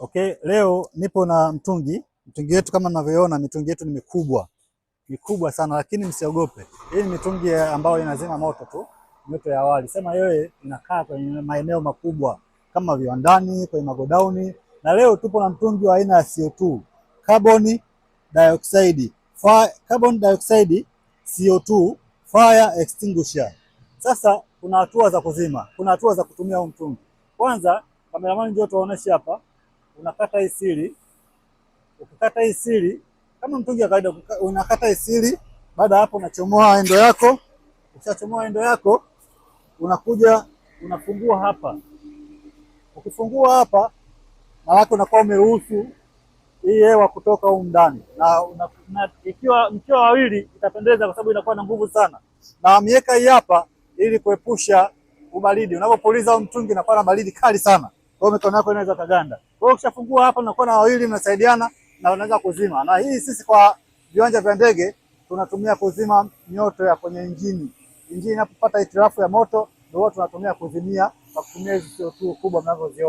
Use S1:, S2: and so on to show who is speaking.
S1: Okay, leo nipo na mtungi wetu kama mnavyoona, mitungi yetu ni mikubwa sana, lakini msiogope. Hii ni mitungi ambayo inazima moto tu, moto ya awali. Sema yeye inakaa kwenye maeneo makubwa kama viwandani, kwenye magodauni. Na leo tupo na mtungi wa aina ya CO2, carbon dioxide CO2 fire extinguisher. Sasa kuna hatua za kuzima, kuna hatua za kutumia huu mtungi. Kwanza, kameramani ndio tuoneshe hapa. Unakata hii siri. Ukikata hii siri kama mtungi wa kawaida, unakata hii siri. Baada hapo unachomoa endo yako. Ukishachomoa endo yako, unakuja unafungua hapa. Ukifungua hapa, maana unakuwa umeruhusu hii hewa kutoka huko ndani, na ikiwa mkiwa wawili itapendeza kwa sababu inakuwa na nguvu sana. Na mieka hii hapa ili kuepusha ubaridi. Unapopuliza huu mtungi unakuwa na baridi kali sana. Kwa hiyo mikono yako inaweza kaganda. Kwa hiyo ukishafungua hapa unakuwa na wawili mnasaidiana na unaweza kuzima. Na hii sisi kwa viwanja vya ndege tunatumia kuzima mioto ya kwenye injini. Injini inapopata hitilafu ya moto ndio tunatumia kuzimia kwa kutumia hizo CO2 kubwa mnavyoziona.